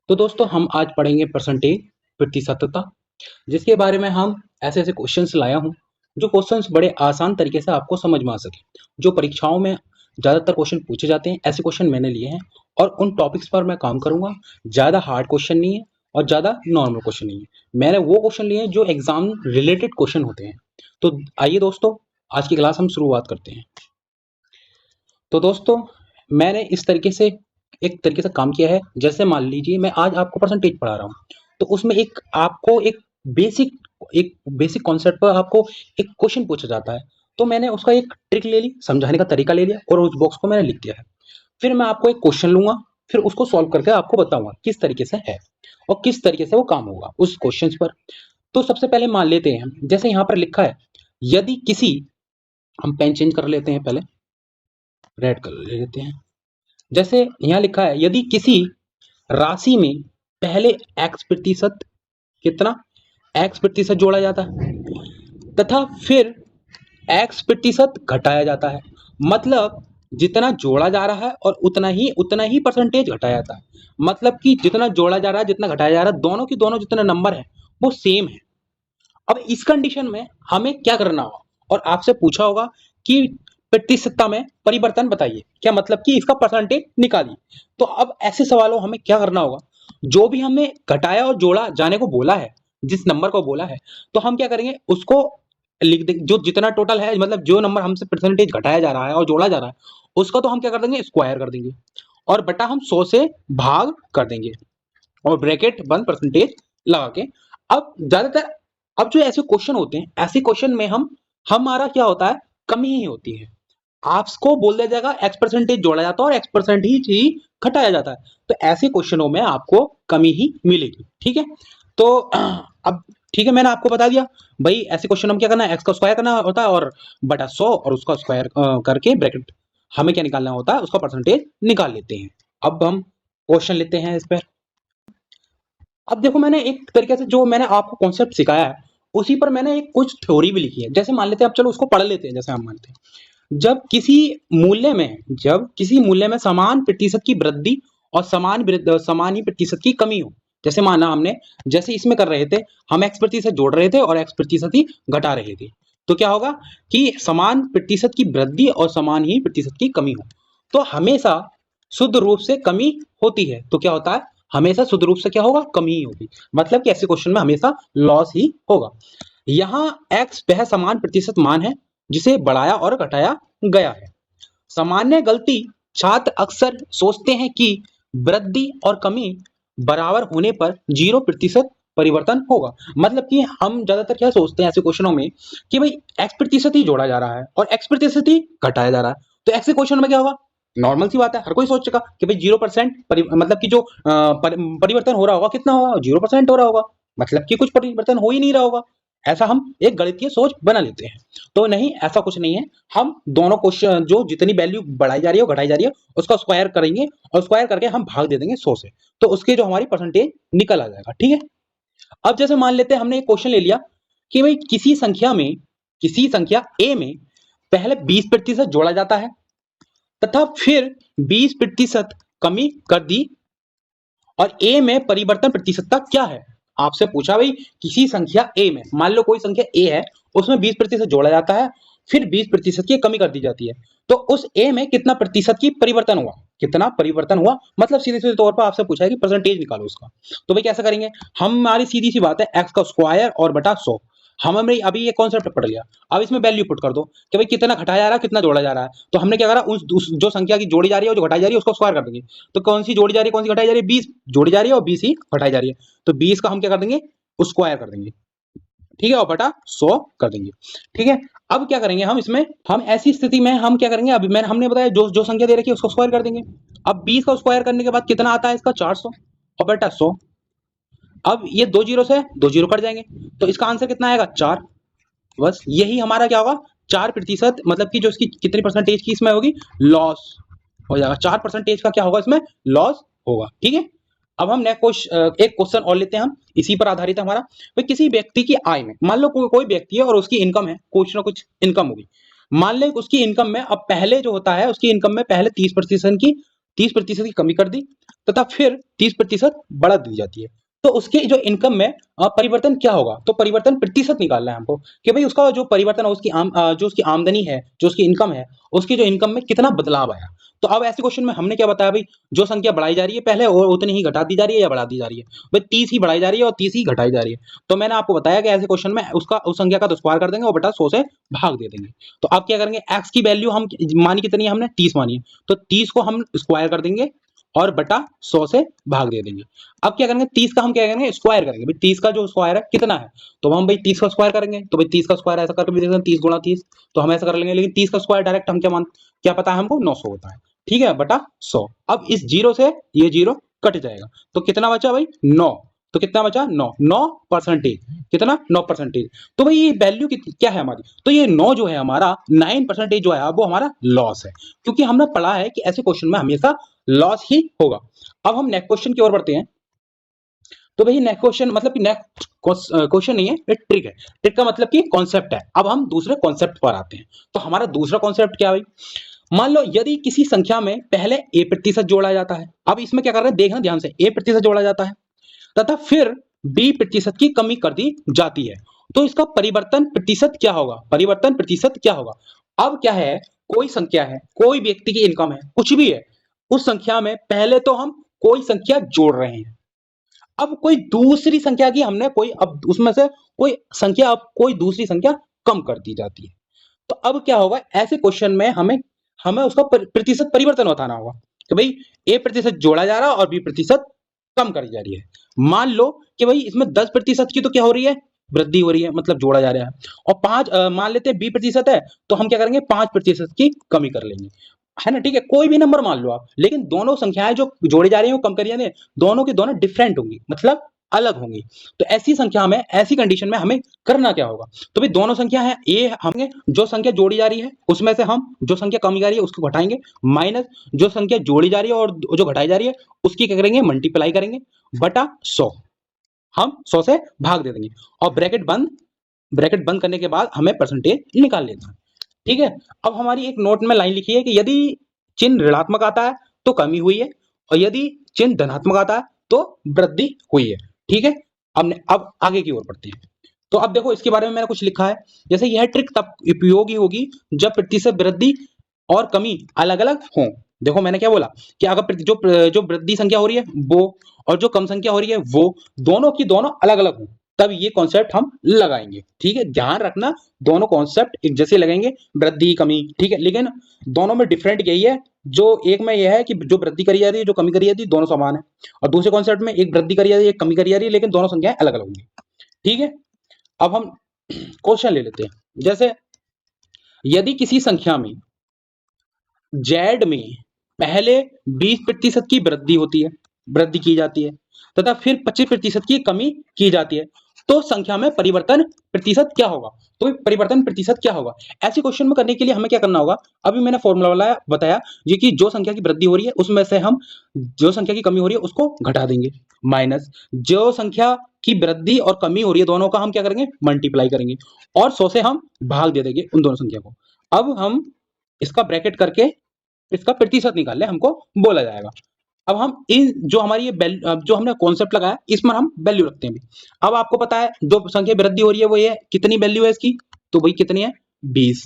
तो दोस्तों हम आज पढ़ेंगे परसेंटेज प्रतिशतता, जिसके बारे में हम ऐसे ऐसे क्वेश्चंस लाया हूँ जो क्वेश्चंस बड़े आसान तरीके से आपको समझ में आ सके। जो परीक्षाओं में ज़्यादातर क्वेश्चन पूछे जाते हैं, ऐसे क्वेश्चन मैंने लिए हैं और उन टॉपिक्स पर मैं काम करूंगा। ज़्यादा हार्ड क्वेश्चन नहीं है और ज़्यादा नॉर्मल क्वेश्चन नहीं है। मैंने वो क्वेश्चन लिए हैं जो एग्जाम रिलेटेड क्वेश्चन होते हैं। तो आइए दोस्तों, आज की क्लास हम शुरुआत करते हैं। तो दोस्तों, मैंने इस तरीके से एक तरीके से काम किया है। जैसे मान लीजिए मैं आज आपको परसेंटेज पढ़ा रहा हूँ, तो उसमें बेसिक एक बेसिक कॉन्सेप्ट पर आपको एक क्वेश्चन पूछा जाता है। तो मैंने उसका एक ट्रिक ले ली, समझाने का तरीका ले लिया और उस बॉक्स को मैंने लिख दिया है। फिर मैं आपको एक क्वेश्चन लूंगा, फिर उसको सॉल्व करके आपको बताऊंगा किस तरीके से है और किस तरीके से वो काम होगा उस क्वेश्चन पर। तो सबसे पहले मान लेते हैं, जैसे यहाँ पर लिखा है, यदि किसी, हम पेन चेंज कर लेते हैं, पहले रेड कलर ले लेते हैं। जैसे यहाँ लिखा है, यदि किसी राशि में पहले x प्रतिशत कितना x प्रतिशत जोड़ा जाता है तथा फिर x प्रतिशत घटाया जाता है, मतलब जितना जोड़ा जा रहा है और उतना ही परसेंटेज घटाया जाता है। मतलब कि जितना जोड़ा जा रहा है जितना घटाया जा रहा है, दोनों की दोनों जितने नंबर है वो सेम है। अब इस कंडीशन में हमें क्या करना होगा, और आपसे पूछा होगा कि प्रतिशतता में परिवर्तन बताइए, क्या मतलब कि इसका परसेंटेज निकालिए। तो अब ऐसे सवालों हमें क्या करना होगा, जो भी हमें घटाया और जोड़ा जाने को बोला है, जिस नंबर को बोला है, तो हम क्या करेंगे, उसको लिख देंगे। जो जितना टोटल है, मतलब जो नंबर हमसे परसेंटेज घटाया जा रहा है और जोड़ा जा रहा है, उसका तो हम क्या कर देंगे, स्क्वायर कर देंगे और बटा हम 100 से भाग कर देंगे और ब्रैकेट बंद परसेंटेज लगा के। अब ज्यादातर अब जो ऐसे क्वेश्चन होते हैं, ऐसे क्वेश्चन में हमारा क्या होता है, कमी ही होती है। आपको बोल दिया जाएगा एक्स परसेंटेज जोड़ा जाता है और एक्स परसेंटेज ही घटाया जाता है। तो ऐसे क्वेश्चनों में आपको कमी ही मिलेगी। ठीक है, तो अब ठीक है, मैंने आपको बता दिया भाई, ऐसे क्वेश्चन हम क्या करना है, एक्स का स्क्वायर करना होता है और बटा 100 और उसका स्क्वायर करके ब्रैकेट हमें क्या निकालना होता है, उसका परसेंटेज निकाल लेते हैं। अब हम क्वेश्चन लेते हैं इस पर। अब देखो, मैंने एक तरीके से जो मैंने आपको कॉन्सेप्ट सिखाया है, उसी पर मैंने एक कुछ थ्योरी भी लिखी है। जैसे मान लेते हैं, अब चलो उसको पढ़ लेते हैं। जैसे हम मानते हैं, जब किसी मूल्य में समान प्रतिशत की वृद्धि और समान ही प्रतिशत की कमी हो। जैसे माना हमने, जैसे इसमें कर रहे थे, हम एक्स प्रतिशत जोड़ रहे थे और एक्स प्रतिशत ही घटा रहे थे, तो क्या होगा कि समान प्रतिशत की वृद्धि और समान ही प्रतिशत की कमी हो, तो हमेशा शुद्ध रूप से कमी होती है। तो क्या होता है, हमेशा शुद्ध रूप से क्या होगा, कमी ही होगी। मतलब कि ऐसे क्वेश्चन में हमेशा लॉस ही होगा। यहाँ x वह समान प्रतिशत मान है जिसे बढ़ाया और घटाया गया है। सामान्य गलती, छात्र अक्सर सोचते हैं कि वृद्धि और कमी बराबर होने पर 0% परिवर्तन होगा। मतलब कि हम ज्यादातर क्या सोचते हैं ऐसे क्वेश्चनों में कि भाई x प्रतिशत ही जोड़ा जा रहा है और x प्रतिशत ही घटाया जा रहा है, तो ऐसे क्वेश्चन में क्या होगा, नॉर्मल सी बात है, हर कोई सोचेगा कि भाई 0% मतलब कि जो परिवर्तन हो रहा होगा कितना होगा, 0% हो रहा होगा, मतलब कि कुछ परिवर्तन हो ही नहीं रहा होगा। ऐसा हम एक गणितीय सोच बना लेते हैं। तो नहीं, ऐसा कुछ नहीं है। हम दोनों क्वेश्चन, जो जितनी वैल्यू बढ़ाई जा रही है और घटाई जा रही है, उसका स्क्वायर करेंगे और स्क्वायर करके हम भाग दे देंगे 100 से, तो उसके जो हमारी परसेंटेज निकल आ जाएगा। ठीक है, अब जैसे मान लेते हैं हमने एक क्वेश्चन ले लिया कि भाई किसी संख्या ए में पहले 20% जोड़ा जाता है तथा फिर 20% कमी कर दी, और ए में परिवर्तन प्रतिशतता क्या है। आपसे पूछा भाई, किसी संख्या ए में, मान लो कोई संख्या ए है, उसमें 20% जोड़ा जाता है, फिर 20% की कमी कर दी जाती है, तो उस ए में कितना प्रतिशत की परिवर्तन हुआ, कितना परिवर्तन हुआ, मतलब सीधे सीधे तौर पर आपसे पूछा है कि परसेंटेज निकालो उसका। तो भाई कैसे करेंगे, हमारी सीधी सी बात है, एक्स का स्क्वायर और बटा 100। हमने अभी ये कॉन्सेप्ट पढ़ लिया, अब इसमें वैल्यू पुट कर दो कि भाई कितना घटाया जा रहा है कितना जोड़ा जा रहा है। तो हमने क्या करा, उस जो संख्या की जोड़ी जा रही है और जो घटाई जा रही है उसको स्क्वायर कर देंगे। तो कौन सी जोड़ी जा रही है कौन सी घटाई जा रही है, 20 जोड़ी जा रही है और 20 ही घटाई जा रही है, तो 20 का हम क्या कर देंगे, स्क्वायर कर देंगे। ठीक है, और बटा 100 कर देंगे। ठीक है, अब क्या करेंगे हम इसमें, हम ऐसी स्थिति में हम क्या करेंगे, अभी हमने बताया जो जो संख्या दे रखी है उसको स्क्वायर कर देंगे। अब 20 का स्क्वायर करने के बाद कितना आता है इसका, 400 और बटा 100। अब ये दो जीरो से दो जीरो कट जाएंगे, तो इसका आंसर कितना आएगा, 4। बस यही हमारा क्या होगा, 4%, मतलब कि जो इसकी कितनी परसेंटेज की इसमें होगी, लॉस हो जाएगा। 4% का क्या होगा, इसमें लॉस होगा। ठीक है, अब हम नेक्स्ट एक क्वेश्चन और लेते हैं, हम इसी पर आधारित है हमारा। भाई किसी व्यक्ति की आय में, मान लो कोई व्यक्ति है और उसकी इनकम है, कुछ ना कुछ इनकम होगी। मान ले उसकी इनकम में, अब पहले जो होता है उसकी इनकम में पहले 30% की 30% की कमी कर दी तथा फिर 30% बढ़ा दी जाती है, तो उसके जो इनकम में परिवर्तन क्या होगा, तो परिवर्तन प्रतिशत निकालना है हमको कि भाई उसका जो परिवर्तन है उसकी जो उसकी आमदनी है, जो उसकी इनकम है, उसकी जो इनकम में कितना बदलाव आया। तो अब ऐसे क्वेश्चन में हमने क्या बताया भाई, जो संख्या बढ़ाई जा रही है पहले और उतनी ही घटा दी जा रही है या बढ़ा दी जा रही है, भाई 30 ही बढ़ाई जा रही है और 30 ही घटाई जा रही है। तो मैंने आपको बताया कि ऐसे क्वेश्चन में उसका उस संख्या का स्क्वायर कर देंगे और बटा 100 से भाग दे देंगे। तो अब क्या करेंगे, x की वैल्यू हम मानी कितनी है, हमने 30 मानी है, तो 30 को हम स्क्वायर कर देंगे और बटा 100 से भाग दे देंगे। अब क्या करेंगे, 30 का हम क्या करेंगे, स्क्वायर करेंगे। भाई 30 का जो स्क्वायर है कितना है, तो हम भाई 30 का स्क्वायर करेंगे, तो भाई 30 का स्क्वायर ऐसा करके भी देख सकते हैं, 30 गुणा 30, तो हम ऐसा कर लेंगे, लेकिन 30 का स्क्वायर डायरेक्ट हम क्या पता है हमको, 900 होता है, ठीक है, बटा 100। अब इस जीरो से ये जीरो कट जाएगा, तो कितना बचा भाई, 9। तो कितना बचा, 9% कितना, 9%। तो भाई ये वैल्यू क्या है हमारी, तो ये 9 जो है हमारा 9% जो है वो हमारा लॉस है, क्योंकि हमने पढ़ा है कि ऐसे क्वेश्चन में हमेशा लॉस ही होगा। अब हम नेक्स्ट क्वेश्चन की ओर बढ़ते हैं। तो भाई नेक्स्ट क्वेश्चन मतलब कि नेक्स्ट क्वेश्चन नहीं है, ये ट्रिक है। ट्रिक का मतलब कि कॉन्सेप्ट है। अब हम दूसरे कॉन्सेप्ट पर आते हैं। तो हमारा दूसरा कॉन्सेप्ट क्या है भाई, मान लो यदि किसी संख्या में पहले a% जोड़ा जाता है, अब इसमें क्या कर रहे हैं, देखना ध्यान से, a% जोड़ा जाता है तथा फिर b% की कमी कर दी जाती है, तो इसका परिवर्तन प्रतिशत क्या होगा, परिवर्तन प्रतिशत क्या होगा। अब क्या है, कोई संख्या है, कोई व्यक्ति की इनकम है, कुछ भी है, उस संख्या में पहले तो हम कोई संख्या जोड़ रहे हैं, अब कोई दूसरी संख्या की हमने कोई, अब उसमें से कोई संख्या, अब कोई दूसरी संख्या कम कर दी जाती है। तो अब क्या होगा, ऐसे क्वेश्चन में हमें हमें उसका प्रतिशत परिवर्तन बताना होगा कि भाई a% जोड़ा जा रहा है और b% कम करी जा रही है। मान लो कि भाई इसमें 10% की तो क्या हो रही है, वृद्धि हो रही है, मतलब जोड़ा जा रहा है, और मान लेते हैं b% है, तो हम क्या करेंगे, 5% की कमी कर लेंगे, है ना, ठीक है, कोई भी नंबर मान लो आप, लेकिन दोनों संख्याएं जो जोड़ी जा रही है वो कम करी जा रही है, दोनों की दोनों डिफरेंट होंगी, मतलब अलग होंगी। तो ऐसी संख्या में, ऐसी कंडीशन में हमें करना क्या होगा, तो भाई दोनों संख्या है ए, हमें जो संख्या जोड़ी जा रही है उसमें से हम जो संख्या कमी जा रही है उसको घटाएंगे, माइनस जो संख्या जोड़ी जा रही है और जो घटाई जा रही है उसकी क्या करेंगे, मल्टीप्लाई करेंगे बटा 100, हम 100 से भाग दे देंगे और ब्रैकेट बंद करने के बाद हमें परसेंटेज निकाल लेना है, ठीक है। अब हमारी एक नोट में लाइन लिखी है कि यदि चिन्ह ऋणात्मक आता है तो कमी हुई है और यदि चिन्ह धनात्मक आता है तो वृद्धि हुई है, ठीक है। अब आगे की ओर बढ़ते हैं। तो अब देखो इसके बारे में मैंने कुछ लिखा है, जैसे यह ट्रिक तब उपयोगी होगी जब प्रतिशत वृद्धि और कमी अलग अलग हो। देखो मैंने क्या बोला कि अगर जो वृद्धि संख्या हो रही है वो और जो कम संख्या हो रही है वो दोनों की दोनों अलग अलग हो, तब ये कॉन्सेप्ट हम लगाएंगे, ठीक है, ध्यान रखना, दोनों कॉन्सेप्ट एक जैसे लगेंगे, वृद्धि कमी, ठीक है, लेकिन दोनों में डिफरेंट यही है, जो एक में यह है कि जो वृद्धि करी जा रही है जो कमी करी जाती है दोनों समान है, और दूसरे कॉन्सेप्ट में एक वृद्धि करी जा रही है एक कमी करी जा रही है, लेकिन दोनों संख्याएं अलग अलग होंगी, ठीक है। अब हम क्वेश्चन ले लेते हैं, जैसे यदि किसी संख्या में जेड में पहले 20% की वृद्धि होती है, वृद्धि की जाती है तथा फिर 25% की कमी की जाती है, तो संख्या में परिवर्तन प्रतिशत क्या होगा, तो परिवर्तन प्रतिशत क्या होगा। ऐसे क्वेश्चन में करने के लिए हमें क्या करना होगा, अभी मैंने फॉर्मूला बताया, ये कि जो संख्या की वृद्धि हो रही है उसमें से हम जो संख्या की कमी हो रही है उसको घटा देंगे, माइनस जो संख्या की वृद्धि और कमी हो रही है दोनों का हम क्या करेंगे, मल्टीप्लाई करेंगे और 100 से हम भाग दे देंगे उन दोनों संख्या को। अब हम इसका ब्रैकेट करके इसका प्रतिशत निकालने हमको बोला जाएगा। अब हम इन जो हमारी ये जो हमने कॉन्सेप्ट लगाया इसमें हम वैल्यू रखते हैं भी। अब आपको पता है जो संख्या वृद्धि हो रही है वो ये कितनी वैल्यू है इसकी, तो भाई कितनी है 20,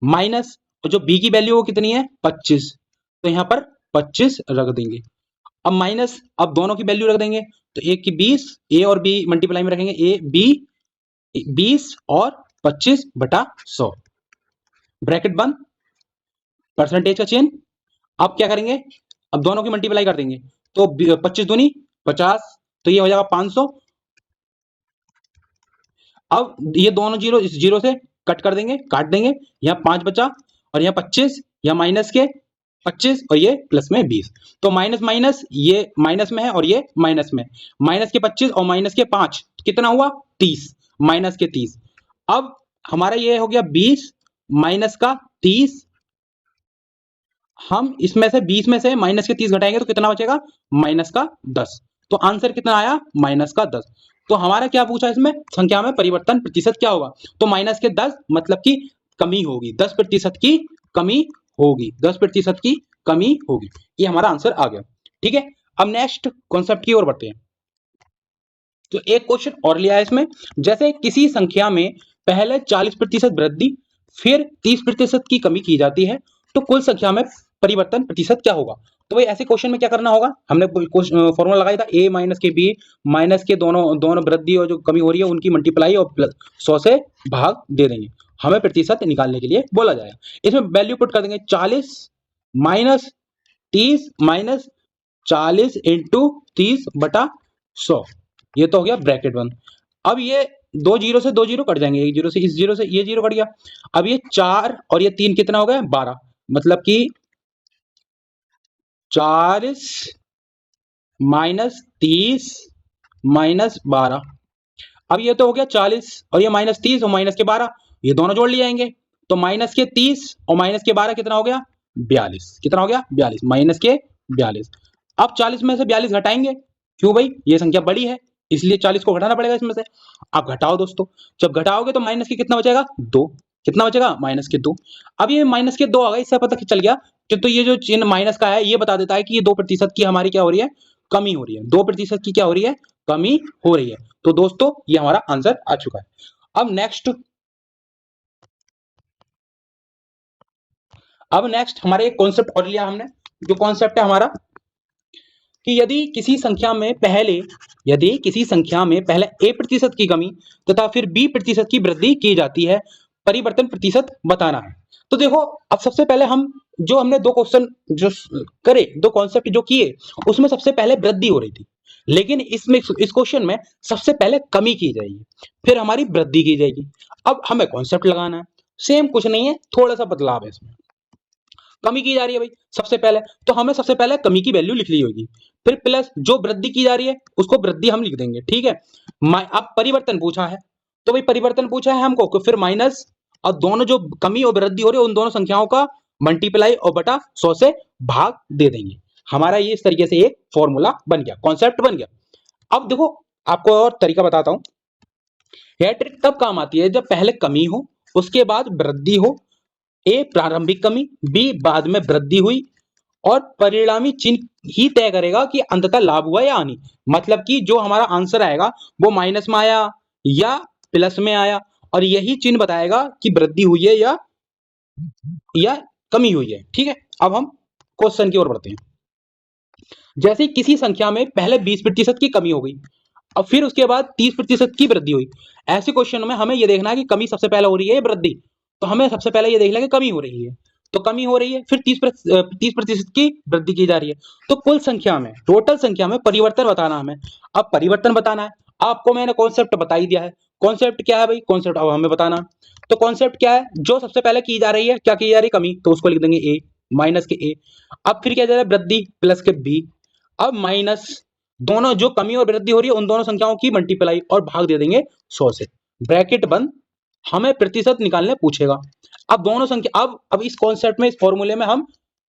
माइनस जो बी की वैल्यू वो कितनी है 25, तो यहाँ पर 25 रख देंगे। अब माइनस, अब दोनों की वैल्यू रख देंगे, तो एक की 20, ए और बी मल्टीप्लाई में रखेंगे, ए बी 20 और 25 बटा 100, ब्रैकेट बंद, परसेंटेज का चेन। अब क्या करेंगे, अब दोनों की मल्टीप्लाई कर देंगे, तो 25 दूनी 50, तो ये हो जाएगा 500। अब ये दोनों जीरो इस जीरो से कट कर देंगे, काट देंगे, यहाँ 5 बचा और यहाँ 25, यहाँ माइनस के 25 और ये प्लस में 20, तो माइनस माइनस ये माइनस में है और ये माइनस में, माइनस के 25 और माइनस के 5 कितना हुआ 30, माइनस के 30। अब हमारा ये हो गया 20 माइनस का 30, हम इसमें से 20 में से माइनस के 30 घटाएंगे तो कितना बचेगा, माइनस का 10, तो आंसर कितना आया, माइनस का 10। तो हमारा क्या पूछा इसमें, संख्या में परिवर्तन प्रतिशत क्या होगा, तो माइनस के 10 मतलब कि कमी होगी, 10% की कमी होगी, 10% की कमी होगी। ये हमारा आंसर आ गया। ठीक है, अब नेक्स्ट कॉन्सेप्ट की ओर बढ़ते हैं। तो एक क्वेश्चन और लिया है इसमें, जैसे किसी संख्या में पहले 40% वृद्धि फिर 30% की कमी की जाती है, तो कुल संख्या में परिवर्तन प्रतिशत क्या होगा? तो भाई ऐसे क्वेश्चन में क्या करना होगा, हमने फॉर्मूला लगाया था a माइनस के b माइनस के दोनों दोनों वृद्धि और जो कमी हो रही है उनकी मल्टीप्लाई और प्लस 100 से भाग दे देंगे, हमें प्रतिशत निकालने के लिए बोला जाएगा। इसमें वैल्यू पुट कर देंगे 40 माइनस 30 माइनस 40 इंटू 30 बटा 100, ये तो हो गया ब्रैकेट बंद। अब ये दो जीरो से दो जीरो कट जाएंगे, एक जीरो से इस जीरो से ये जीरो कट गया। अब ये 4 और ये 3 कितना हो गया 12, मतलब कि 40 माइनस 30 माइनस 12। अब ये तो हो गया 40 और ये माइनस 30 और माइनस के 12, ये दोनों जोड़ लिए जाएंगे, तो माइनस के 30 और माइनस के 12 कितना हो गया 42। कितना हो गया 42 माइनस के 42। अब 40 में से 42 घटाएंगे, क्यों भाई ये संख्या बड़ी है इसलिए 40 को घटाना पड़ेगा इसमें से। आप घटाओ दोस्तों, जब घटाओगे तो माइनस के कितना बचेगा 2, कितना बचेगा माइनस के 2। अब ये माइनस के 2 आ गए, इससे पता चल गया कि तो ये जो चिन्ह माइनस का है ये बता देता है कि ये 2% की हमारी क्या हो रही है कमी हो रही है, 2% की क्या हो रही है कमी हो रही है। तो दोस्तों ये हमारा आंसर आ चुका है। अब नेक्स्ट हमारे एक कॉन्सेप्ट और लिया हमने, जो कॉन्सेप्ट है हमारा कि यदि किसी संख्या में पहले a% की कमी तथा फिर b% की वृद्धि की जाती है, परिवर्तन प्रतिशत बताना है। तो देखो अब सबसे पहले हमने दो क्वेश्चन जो करे, दो कॉन्सेप्ट जो किए, उसमें सबसे पहले वृद्धि हो रही थी, लेकिन इस क्वेश्चन में सबसे पहले कमी की जाएगी फिर हमारी वृद्धि की जाएगी। अब हमें कॉन्सेप्ट लगाना है, सेम कुछ नहीं है, थोड़ा सा बदलाव है इसमें। कमी की जा रही है भाई सबसे पहले, तो हमें सबसे पहले कमी की वैल्यू लिख ली होगी, फिर प्लस जो वृद्धि की जा रही है उसको वृद्धि हम लिख देंगे। ठीक है, अब परिवर्तन पूछा है, तो भाई परिवर्तन पूछा है हमको, फिर माइनस और दोनों जो कमी और वृद्धि हो रही है उन दोनों संख्याओं का मल्टीप्लाई और बटा 100 से भाग दे देंगे। हमारा ये इस तरीके से एक फॉर्मूला बन गया, कॉन्सेप्ट बन गया। अब देखो आपको और तरीका बताता हूं, यह ट्रिक तब काम आती है जब पहले कमी हो उसके बाद वृद्धि हो, ए प्रारंभिक कमी बी बाद में वृद्धि हुई, और परिणामी चिन्ह ही तय करेगा कि अंततः लाभ हुआ या हानि। मतलब कि जो हमारा आंसर आएगा वो माइनस में आया या प्लस में आया, और यही चिन्ह बताएगा कि वृद्धि हुई है या कमी हुई है। ठीक है, अब हम क्वेश्चन की ओर बढ़ते हैं। जैसे किसी संख्या में पहले 20% की कमी हो गई और फिर उसके बाद 30% की वृद्धि हुई, ऐसे क्वेश्चन में हमें यह देखना है कि कमी सबसे पहले हो रही है या वृद्धि। तो हमें सबसे पहले ये देख लेंगे कमी हो रही है, तो कमी हो रही है, फिर 30% की वृद्धि की जा रही है, तो कुल संख्या में टोटल संख्या में परिवर्तन बताना हमें। अब परिवर्तन बताना है, आपको मैंने कॉन्सेप्ट बता ही दिया है। कॉन्सेप्ट क्या है भाई, कॉन्सेप्ट अब हमें बताना। तो कॉन्सेप्ट क्या है, जो सबसे पहले की जा रही है, क्या की जा रही है कमी, तो उसको लिख देंगे ए माइनस के ए। अब फिर क्या जा रहा है वृद्धि प्लस के बी, अब माइनस दोनों जो कमी और वृद्धि हो रही है उन दोनों संख्याओं की मल्टीप्लाई और भाग दे देंगे 100 से, ब्रैकेट बंद। हमें प्रतिशत निकालने पूछेगा। अब दोनों संख्या अब इस कॉन्सेप्ट में इस फॉर्मूले में हम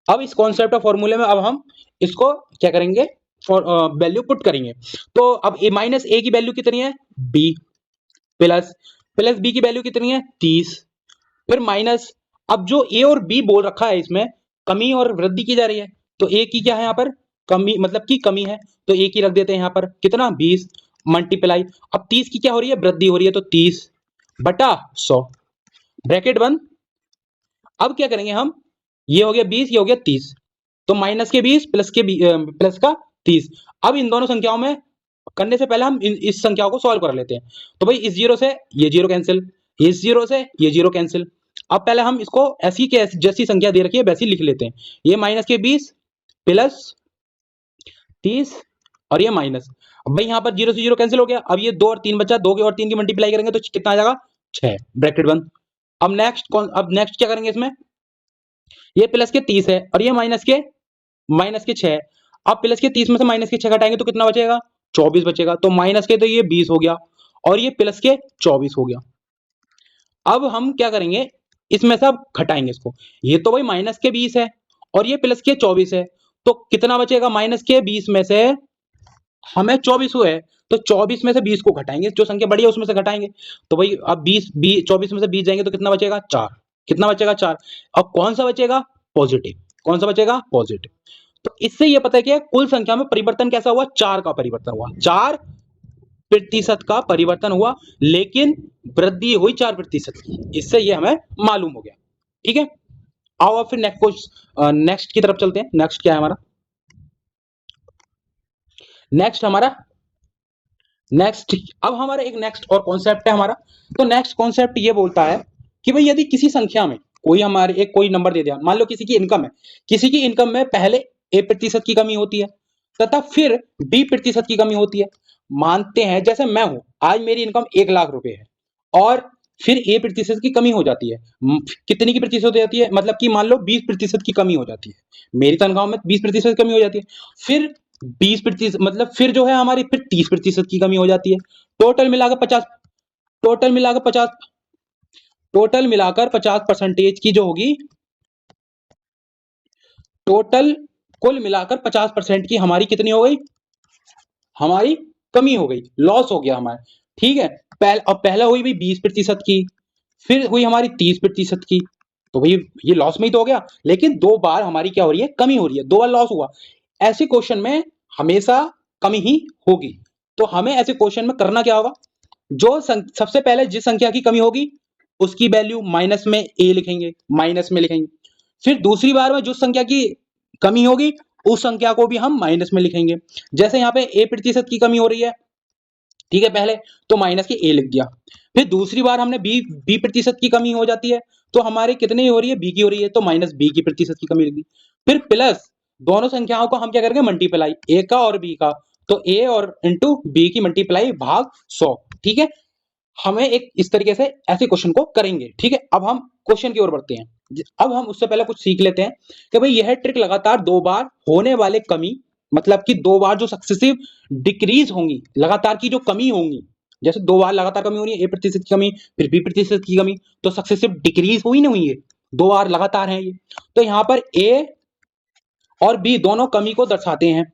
अब इस कॉन्सेप्ट ऑफ फॉर्मूले में अब हम इसको क्या करेंगे वैल्यू पुट करेंगे। तो अब ए माइनस ए की वैल्यू कितनी है बी, प्लस प्लस बी की वैल्यू कितनी है 30, फिर माइनस अब जो ए और बी बोल रखा है इसमें कमी और वृद्धि की जा रही है, तो ए की क्या है यहाँ पर कमी, मतलब की कमी है, तो ए की रख देते हैं यहाँ पर कितना 20 मल्टीप्लाई, अब 30 की क्या हो रही है वृद्धि हो रही है, तो 30 बटा 100 ब्रैकेट बंद। अब क्या करेंगे हम, ये हो गया 20 ये हो गया 30, तो माइनस के 20 प्लस का 30। अब इन दोनों संख्याओं में करने से पहले हम इस संख्याओं को सॉल्व कर लेते हैं। तो भाई इस जीरो से ये जीरो कैंसिल, इस जीरो से ये जीरो कैंसिल। अब पहले हम इसको ऐसी के जैसी संख्या दे रखी है वैसी लिख लेते हैं, ये माइनस के 20 प्लस 30 और ये माइनस। अब भाई यहाँ पर जीरो से जीरो कैंसिल हो गया, अब ये 2 और 3 बचा, 2 के और 3 की मल्टीप्लाई करेंगे तो कितना आ जाएगा 6 ब्रैकेट बंद। अब नेक्स्ट क्या करेंगे इसमें, ये प्लस के 30 है और ये माइनस के 6। अब प्लस के 30 में से माइनस के 6 घटाएंगे तो कितना बचेगा 24 बचेगा, तो माइनस के तो ये 20 हो गया और ये प्लस के 24 हो गया। अब हम क्या करेंगे, इसमें से अब घटाएंगे इसको, ये तो भाई माइनस के 20 है और ये प्लस के 24 है, तो कितना बचेगा माइनस के 20 में से हमें 24 हुए, तो 24 में से 20 को घटाएंगे, जो संख्या बड़ी है उसमें से घटाएंगे। तो भाई अब 24 में से 20 जाएंगे तो कितना बचेगा 4, कितना बचेगा 4। अब कौन सा बचेगा पॉजिटिव, कौन सा बचेगा? पॉजिटिव। तो इससे ये पता है कि कुल संख्या में परिवर्तन कैसा हुआ? 4 का परिवर्तन हुआ, 4% का परिवर्तन हुआ, लेकिन वृद्धि हुई 4% की। इससे ये हमें मालूम हो गया। ठीक है, आओ अब फिर नेक्स्ट की तरफ चलते हैं। नेक्स्ट क्या है हमारा? नेक्स्ट अब हमारा एक नेक्स्ट और कॉन्सेप्ट है हमारा। तो नेक्स्ट कॉन्सेप्ट ये बोलता है कि भाई यदि किसी संख्या में कोई हमारे एक कोई नंबर दे दिया, मान लो किसी की इनकम है, किसी की इनकम में पहले A% की कमी होती है तथा फिर B% की कमी होती है। मानते हैं जैसे मैं हूं, आज मेरी इनकम 1 लाख रुपए है और फिर A% की कमी हो जाती है। कितनी की प्रतिशत हो जाती है? मतलब कि मान लो 20% की कमी हो जाती है, मेरी तनख्वाह में 20% की कमी हो जाती है। फिर 20% मतलब फिर जो है हमारी फिर 30% की कमी हो जाती है। टोटल मिलाकर 50, टोटल मिलाकर 50, टोटल मिलाकर 50% की जो होगी, टोटल कुल मिलाकर 50% की हमारी कितनी हो गई? हमारी कमी हो गई, लॉस हो गया हमारा। ठीक है, अब पहला हुई भाई 20% की, फिर हुई हमारी 30% की, तो भाई ये लॉस में ही तो हो गया। लेकिन 2 बार हमारी क्या हो रही है? कमी हो रही है, 2 बार लॉस हुआ। ऐसे क्वेश्चन में हमेशा कमी ही होगी। तो हमें ऐसे क्वेश्चन में करना क्या होगा? सबसे पहले जिस संख्या की कमी होगी उसकी वैल्यू माइनस में ए लिखेंगे, माइनस में लिखेंगे। फिर दूसरी बार में जिस संख्या की कमी होगी उस संख्या को भी हम माइनस में लिखेंगे। जैसे यहाँ पे A% की कमी हो रही है, ठीक है, पहले तो माइनस के ए लिख दिया। फिर दूसरी बार हमने B% की कमी हो जाती है, तो हमारी कितनी हो रही है? B की हो रही है, तो माइनस B की प्रतिशत की कमी लिख दी। फिर प्लस दोनों संख्याओं को हम क्या करेंगे? मल्टीप्लाई, ए का और बी का, तो ए और इंटू बी की मल्टीप्लाई भाग 100। ठीक है, हमें एक इस तरीके से ऐसे क्वेश्चन को करेंगे। ठीक है, अब हम क्वेश्चन की ओर बढ़ते हैं। अब हम उससे पहले कुछ सीख लेते हैं कि भाई यह ट्रिक लगातार 2 बार होने वाले कमी, मतलब कि 2 बार जो सक्सेसिव डिक्रीज होंगी, लगातार की जो कमी होंगी, जैसे 2 बार लगातार कमी हो रही है, A% की कमी फिर B% की कमी, तो सक्सेसिव डिक्रीज हुई ना हुई है, 2 बार लगातार है ये। तो यहां पर ए और बी दोनों कमी को दर्शाते हैं।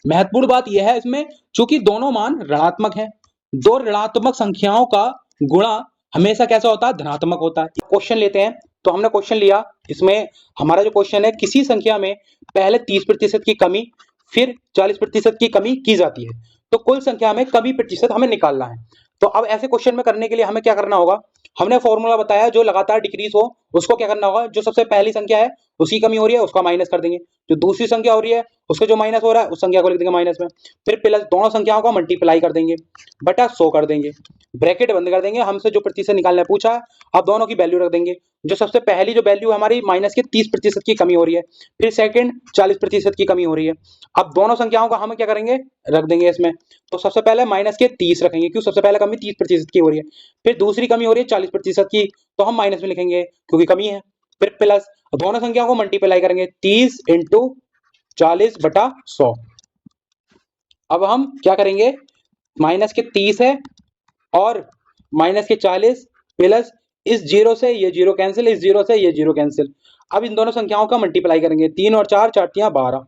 महत्वपूर्ण बात यह है इसमें, चूंकि दोनों मान ऋणात्मक हैं, दो ऋणात्मक संख्याओं का गुणा हमेशा कैसा होता है? धनात्मक होता है। क्वेश्चन लेते हैं, तो हमने क्वेश्चन लिया, इसमें हमारा जो क्वेश्चन है, किसी संख्या में पहले 30% की कमी फिर 40% की कमी की जाती है, तो कुल संख्या में कमी प्रतिशत हमें निकालना है। तो अब ऐसे क्वेश्चन में करने के लिए हमें क्या करना होगा? हमने फॉर्मूला बताया, जो लगातार डिक्रीज हो उसको क्या करना होगा? जो सबसे पहली संख्या है उसकी कमी हो रही है उसका माइनस कर देंगे, जो दूसरी संख्या हो रही है उसको जो माइनस हो रहा है उस संख्या को लिख देंगे माइनस में, फिर प्लस दोनों संख्याओं को मल्टीप्लाई कर देंगे, बटा 100 कर देंगे, ब्रैकेट बंद कर देंगे। हमसे जो प्रतिशत निकालने पूछा है, अब दोनों की वैल्यू रख देंगे। जो सबसे पहली जो वैल्यू हमारी माइनस के 30% की कमी हो रही है, फिर सेकंड 40% की कमी हो रही है। अब दोनों संख्याओं का हम क्या करेंगे? रख देंगे इसमें। तो सबसे पहले माइनस के 30 रखेंगे, क्यों? सबसे पहले कमी 30% की हो रही है। फिर दूसरी कमी हो रही है 40% की, तो हम माइनस में लिखेंगे क्योंकि कमी है। फिर प्लस दोनों संख्याओं को मल्टीप्लाई करेंगे, 30 इंटू 40 बटा 100। अब हम क्या करेंगे? माइनस के 30 है और माइनस के 40 प्लस इस जीरो से ये जीरो कैंसिल, इस जीरो से ये जीरो कैंसिल। अब इन दोनों संख्याओं का मल्टीप्लाई करेंगे, 3 और 4, 4 तियां 12।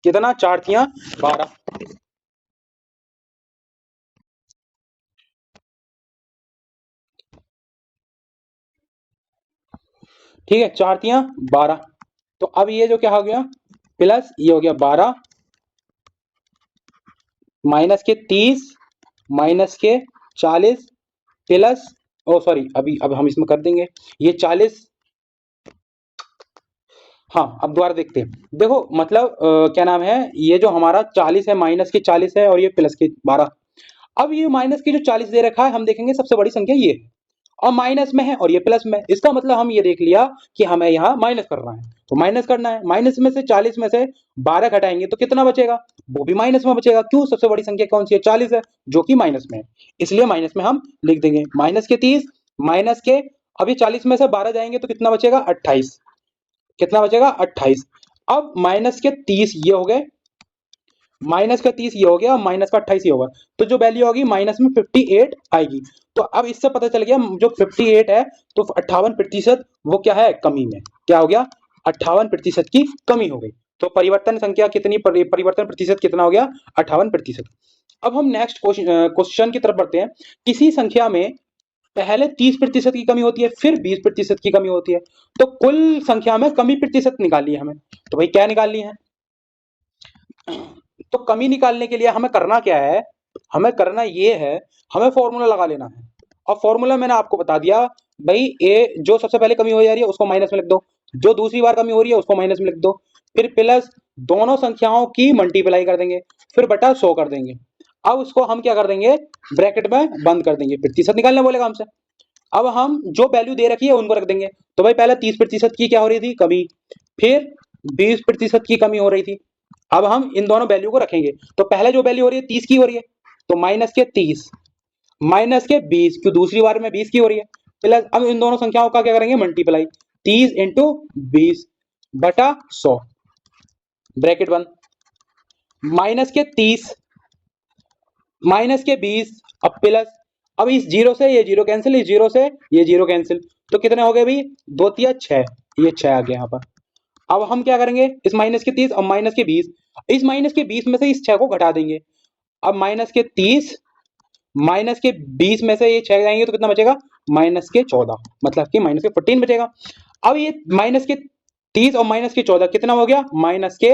कितना? 4 तियां 12। ठीक है, 4 तियां 12। तो अब ये जो क्या हो गया? प्लस ये हो गया 12 माइनस के 30 माइनस के 40 प्लस, ओ सॉरी, अभी अब हम इसमें कर देंगे ये 40। हाँ, अब दोबारा देखते हैं। देखो मतलब क्या नाम है, ये जो हमारा 40 है, माइनस के 40 है और ये प्लस के 12। अब ये माइनस की जो 40 दे रखा है, हम देखेंगे सबसे बड़ी संख्या ये है और माइनस में है और ये प्लस में। इसका मतलब हम ये देख लिया कि हमें यहाँ माइनस करना है, तो माइनस करना है। माइनस में से 40 में से 12 घटाएंगे तो कितना बचेगा? वो भी माइनस में बचेगा। क्यों? सबसे बड़ी संख्या कौन सी है? 40 है, जो कि माइनस में है, इसलिए माइनस में हम लिख देंगे। माइनस के 30 माइनस के, अभी 40 में से 12 जाएंगे तो कितना बचेगा? 28। कितना बचेगा? 28। अब माइनस के 30 ये हो गए, माइनस का 30 ये हो गया, माइनस का 28 ये होगा, तो जो वैल्यू होगी माइनस में 58 आएगी। तो अब इससे पता चल गया जो 58 है, तो 58% वो क्या है? कमी में। क्या हो गया? 58% की कमी हो गई। तो परिवर्तन संख्या कितनी, परिवर्तन प्रतिशत कितना हो गया? 58%। अब हम नेक्स्ट क्वेश्चन की तरफ बढ़ते हैं। किसी संख्या में पहले 30% की कमी होती है, फिर 20% की कमी होती है। तो कुल संख्या में कमी प्रतिशत निकालनी है हमें। तो भाई क्या निकालनी है? तो कमी निकालने के लिए हमें करना क्या है? हमें करना ये है, हमें फॉर्मूला लगा लेना है। और फॉर्मूला मैंने आपको बता दिया भाई, ए जो सबसे पहले कमी हो जा रही है उसको माइनस में लिख दो, जो दूसरी बार कमी हो रही है उसको माइनस में लिख दो, फिर प्लस दोनों संख्याओं की मल्टीप्लाई कर देंगे, फिर बटा 100 कर देंगे। अब उसको हम क्या कर देंगे, ब्रैकेट में बंद कर देंगे, प्रतिशत निकालने बोलेगा हमसे। अब हम जो वैल्यू दे रखी है उनको रख देंगे। तो भाई पहले 30% की क्या हो रही थी, कमी, फिर 20% की कमी हो रही थी। अब हम इन दोनों वैल्यू को रखेंगे। तो पहले जो वैल्यू हो रही है 30 की हो रही है, तो माइनस के 30 माइनस के 20, क्यों दूसरी बार में 20 की हो रही है, प्लस अब इन दोनों संख्याओं का क्या करेंगे, मल्टीप्लाई, 30 इंटू 20 बटा 100, ब्रैकेट बंद, माइनस के 30 माइनस के 20, अब प्लस, अब इस जीरो से ये जीरो कैंसिल, इस जीरो से ये जीरो कैंसिल, तो कितने हो गए भाई, दो तिया 6, ये 6 आ गया यहाँ पर। अब हम क्या करेंगे, इस माइनस के 30 और माइनस के 20, इस माइनस के 20 में से इस 6 को घटा देंगे। अब माइनस के 30 माइनस के 20 में से ये 6 जाएंगे तो कितना बचेगा, माइनस के 14, मतलब कि माइनस के 14 बचेगा। अब ये माइनस के 30 और माइनस के 14 कितना हो गया, माइनस के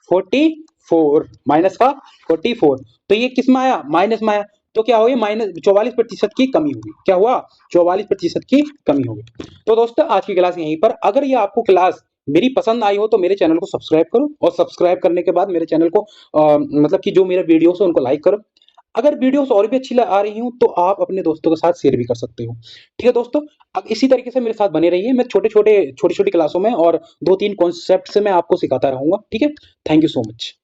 44, माइनस का 44। तो ये किस में आया, माइनस में आया। तो क्या होगी, माइनस 44% की कमी होगी। क्या हुआ, 44% की कमी होगी। तो दोस्तों आज की क्लास यहीं पर। अगर ये आपको क्लास मेरी पसंद आई हो तो मेरे चैनल को सब्सक्राइब करो, और सब्सक्राइब करने के बाद मेरे चैनल को मतलब कि जो मेरे वीडियोस है उनको लाइक करो। अगर वीडियोस और भी अच्छी आ रही हूँ तो आप अपने दोस्तों के साथ शेयर भी कर सकते हो। ठीक है दोस्तों, अब इसी तरीके से मेरे साथ बने रहिए। मैं छोटी छोटी क्लासों में और 2-3 कॉन्सेप्ट से मैं आपको सिखाता रहूंगा। ठीक है, थैंक यू सो मच।